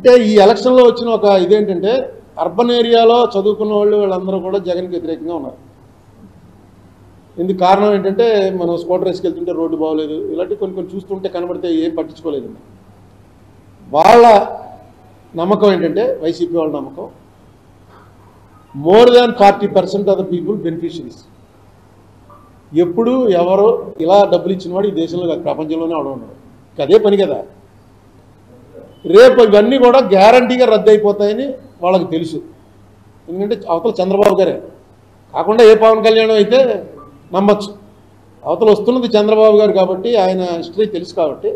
అంటే ఈ ఎలక్షన్లో వచ్చిన ఒక ఇదేంటంటే అర్బన్ ఏరియాలో చదువుకున్న వాళ్ళందరూ కూడా జగన్కి వ్యతిరేకంగా ఉన్నారు. ఇందుకు కారణం ఏంటంటే మనం స్కూటర్ వేసుకెళ్తుంటే రోడ్డు బాగోలేదు, ఇలాంటి కొన్ని చూస్తుంటే కనబడితే ఏం పట్టించుకోలేదు. వాళ్ళ నమ్మకం ఏంటంటే వైసీపీ వాళ్ళ నమ్మకం more than 40% of the people beneficiaries. ఎప్పుడు ఎవరో ఇలా డబ్బులు ఇచ్చినవాడు ఈ దేశంలో కాదు, ప్రపంచంలోనే అవడం ఉన్నాడు. అదే పని కదా. రేపు ఇవన్నీ కూడా గ్యారంటీగా రద్దు అయిపోతాయని వాళ్ళకి తెలుసు. ఎందుకంటే అవతల చంద్రబాబు గారే కాకుండా ఏ పవన్ కళ్యాణ్ అయితే నమ్మచ్చు. అవతల వస్తున్నది చంద్రబాబు గారు కాబట్టి ఆయన హిస్టరీ తెలుసు కాబట్టి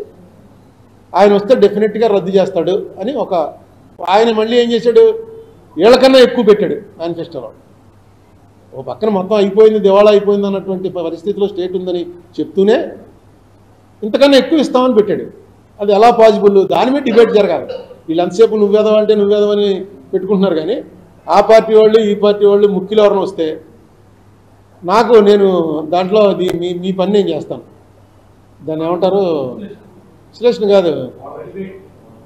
ఆయన వస్తే డెఫినెట్గా రద్దు చేస్తాడు అని ఒక ఆయన మళ్ళీ ఏం చేశాడు, వీళ్ళకన్నా ఎక్కువ పెట్టాడు మేనిఫెస్టోలో. ఓ పక్కన మొత్తం అయిపోయింది, దివాళా అయిపోయింది అన్నటువంటి పరిస్థితిలో స్టేట్ ఉందని చెప్తూనే ఇంతకన్నా ఎక్కువ ఇస్తామని పెట్టాడు. అది ఎలా పాసిబుల్? దాని మీద డిబేట్ జరగాలి. వీళ్ళు ఎంతసేపు నువ్వేదవంటే నువ్వేదవని పెట్టుకుంటున్నారు. కానీ ఆ పార్టీ వాళ్ళు ఈ పార్టీ వాళ్ళు ముఖ్యులు ఎవరైనా వస్తే నేను దాంట్లో మీ పని నేను చేస్తాను. దాన్ని ఏమంటారు, విశ్లేషణ కాదు,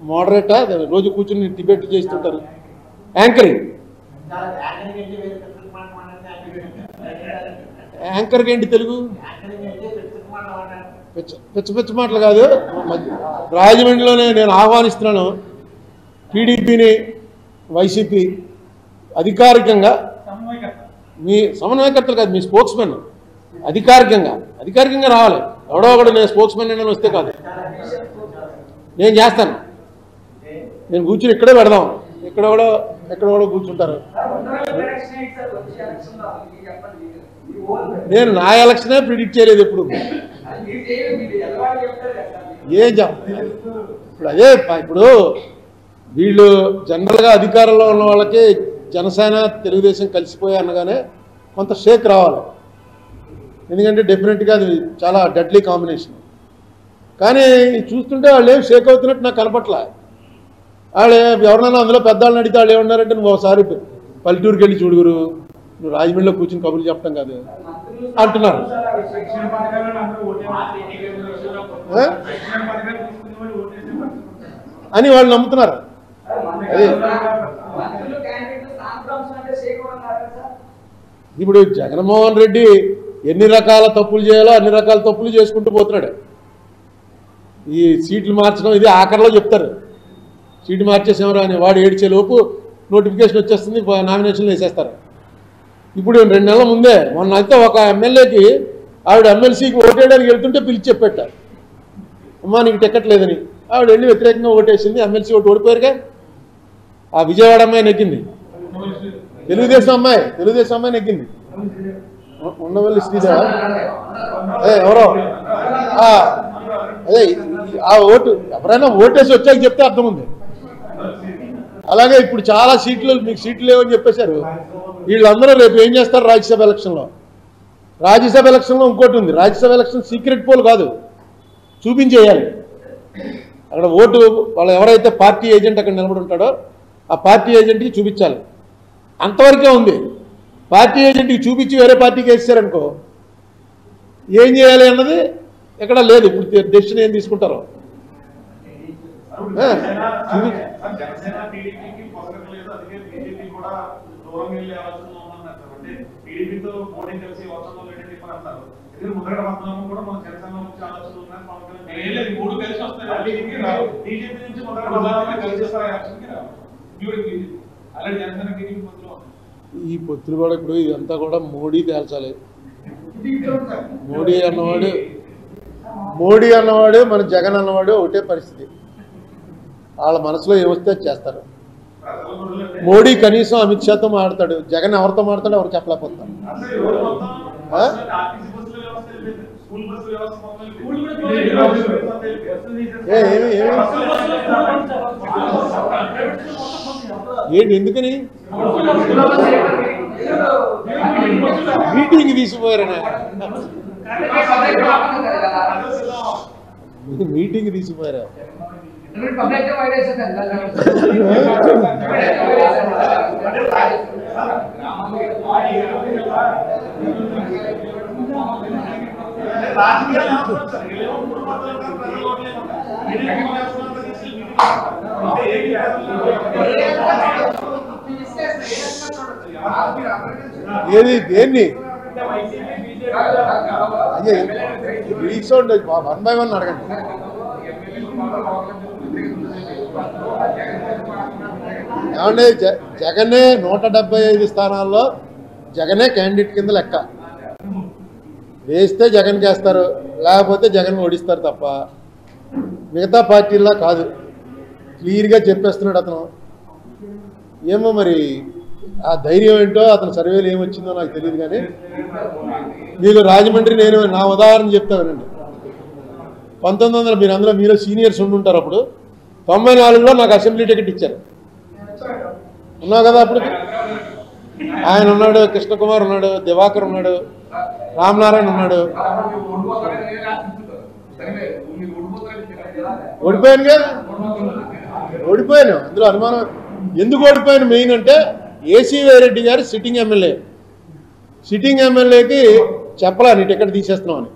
మోడరేటా, రోజు కూర్చుని డిబేట్ చేస్తుంటారు. యాంకరింగ్. యాంకర్కి ఏంటి తెలుగు? పిచ్చ మాటలు కాదు. రాజమండ్రిలోనే నేను ఆహ్వానిస్తున్నాను టీడీపీని, వైసీపీ అధికారికంగా, మీ సమన్వయకర్తలు కాదు, మీ స్పోక్స్మెన్ అధికారికంగా రావాలి. ఎవడో ఒకడు నేను స్పోక్స్మెన్ అని వస్తే కాదు, నేను చేస్తాను. నేను కూర్చుని ఇక్కడే పెడదాం, ఎక్కడో కూర్చుంటారు. నేను నా ఎలక్షనే ప్రిడిక్ట్ చేయలేదు ఎప్పుడు. ఏం ఇప్పుడు అదే ఇప్పుడు వీళ్ళు జనరల్గా అధికారంలో ఉన్న వాళ్ళకి జనసేన తెలుగుదేశం కలిసిపోయా అనగానే కొంత షేక్ రావాలి. ఎందుకంటే డెఫినెట్గా అది చాలా డెడ్లీ కాంబినేషన్. కానీ చూస్తుంటే వాళ్ళు ఏం షేక్ అవుతున్నట్టు నాకు కనపట్లా. వాళ్ళు ఎవరినైనా అందులో పెద్దవాళ్ళని అడిగితే వాళ్ళు ఏమన్నారంటే, నువ్వు ఒకసారి పల్లెటూరుకి వెళ్ళి చూడుగురు, నువ్వు రాజమండ్రిలో కూర్చుని కబుర్లు చెప్పడం కాదు అంటున్నారు. అని వాళ్ళు నమ్ముతున్నారు. అది ఇప్పుడు జగన్మోహన్ రెడ్డి ఎన్ని రకాల తప్పులు చేయాలో అన్ని రకాల తప్పులు చేసుకుంటూ పోతున్నాడు. ఈ సీట్లు మార్చడం ఇది ఆఖరిలో చెప్తారు, సీటు మార్చేసేవారు అని. వాడు ఏడ్చేలోపు నోటిఫికేషన్ వచ్చేస్తుంది, నామినేషన్లు వేసేస్తారు. ఇప్పుడు 2 నెలల ముందే మొన్న అయితే ఒక ఎమ్మెల్యేకి ఆవిడ ఎమ్మెల్సీకి ఓటేయడానికి వెళ్తుంటే పిలిచి చెప్పారు, అమ్మా నీకు టికెట్ లేదని. ఆవిడ వెళ్ళి వ్యతిరేకంగా ఓటేసింది, ఎమ్మెల్సీ ఓడిపోయారుగా. ఆ విజయవాడ అమ్మాయి నెగ్గింది, తెలుగుదేశం అమ్మాయి నెగ్గింది. ఉండవల్లి శ్రీదేవ ఎవరో అదే ఆ ఓటు ఎవరైనా ఓటేసి వచ్చాక చెప్తే అర్థం ఉంది. అలాగే ఇప్పుడు చాలా సీట్లు మీకు సీట్లు లేవని చెప్పేశారు. వీళ్ళందరూ రేపు ఏం చేస్తారు, రాజ్యసభ ఎలక్షన్లో ఇంకోటి ఉంది. రాజ్యసభ ఎలక్షన్ సీక్రెట్ పోల్ కాదు, చూపించేయాలి. అక్కడ ఓటు వాళ్ళు ఎవరైతే పార్టీ ఏజెంట్ అక్కడ నిలబడి ఉంటాడో ఆ పార్టీ ఏజెంట్కి చూపించాలి. అంతవరకే ఉంది. పార్టీ ఏజెంట్కి చూపించి వేరే పార్టీకి వేసారనుకో ఏం చేయాలి అన్నది ఎక్కడ లేదు. ఇప్పుడు డెసిషన్ ఏం తీసుకుంటారో ఈ పొత్తులు కూడా ఇప్పుడు ఇదంతా కూడా మోడీ తేల్చాలి. మోడీ అన్నవాడు మన జగన్ అన్నవాడు ఒకటే పరిస్థితి. వాళ్ళ మనసులో ఏమొస్తే చేస్తారు. మోడీ కనీసం అమిత్ షాతో మాట్లాడతాడు, జగన్ ఎవరితో మాట్లాడతాడో ఎవరు చెప్పలేకపోతారు. ఏంటి ఎందుకని మీటింగ్ తీసిపోయారనే మీటింగ్ తీసిపోయారా? ఏది దేన్ని అయ్యే రీసౌండ్ 1 by 1 అడగండి. ఏమంటే జగనే 175 స్థానాల్లో జగనే క్యాండిడేట్ కింద లెక్క. వేస్తే జగన్కి వేస్తారు, లేకపోతే జగన్ ఓడిస్తారు తప్ప మిగతా పార్టీల్లో కాదు. క్లియర్గా చెప్పేస్తున్నాడు అతను. ఏమో మరి ఆ ధైర్యం ఏంటో అతను సర్వేలు ఏమొచ్చిందో నాకు తెలియదు. కానీ మీకు రాజమండ్రి నేను నా ఉదాహరణ చెప్తానండి. 1900 మీరు అందులో మీలో సీనియర్స్ ఉండుంటారు. అప్పుడు 94లో నాకు అసెంబ్లీ టికెట్ ఇచ్చారు. ఉన్నావు కదా అప్పుడు. ఆయన ఉన్నాడు, కృష్ణకుమార్ ఉన్నాడు, దివాకర్ ఉన్నాడు, రామనారాయణ ఉన్నాడు. ఓడిపోయానుగా, ఓడిపోయాను. అందులో అనుమానం. ఎందుకు ఓడిపోయాను మెయిన్ అంటే ఏసీ రెడ్డి గారు సిట్టింగ్ ఎమ్మెల్యే. సిట్టింగ్ ఎమ్మెల్యేకి చెప్పలా నీ టికెట్ తీసేస్తున్నావు అని.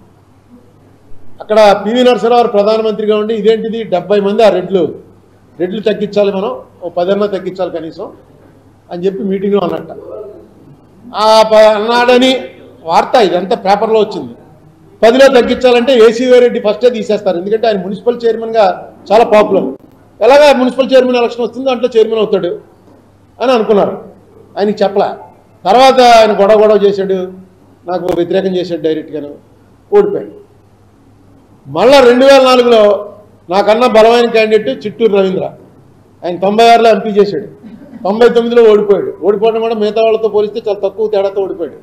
అక్కడ పివి నరసింహారావు ప్రధానమంత్రిగా ఉండి ఇదేంటిది 70 మంది ఆ రెడ్లు తగ్గించాలి, మనం 10 అన్నా తగ్గించాలి కనీసం అని చెప్పి మీటింగ్లో అన్నట్ట. అన్నాడని వార్త ఇదంతా పేపర్లో వచ్చింది. 10లో తగ్గించాలంటే ఏసీ రెడ్డి ఫస్టే తీసేస్తారు. ఎందుకంటే ఆయన మున్సిపల్ చైర్మన్గా చాలా పాపులర్. ఎలాగా మున్సిపల్ చైర్మన్ ఎలక్షన్ వస్తుంది, దాంట్లో చైర్మన్ అవుతాడు అని అనుకున్నారు. ఆయనకి చెప్పలే. తర్వాత ఆయన గొడవ చేశాడు, నాకు వ్యతిరేకం చేశాడు డైరెక్ట్గాను, ఓడిపోయాడు. మళ్ళా 2004లో నాకన్నా బలమైన క్యాండిడేట్ చిట్టూరు రవీంద్ర. ఆయన 96లో ఎంపీ చేశాడు, 99లో ఓడిపోయాడు. ఓడిపోవడం కూడా మిగతా వాళ్ళతో పోలిస్తే చాలా తక్కువ తేడాతో ఓడిపోయాడు.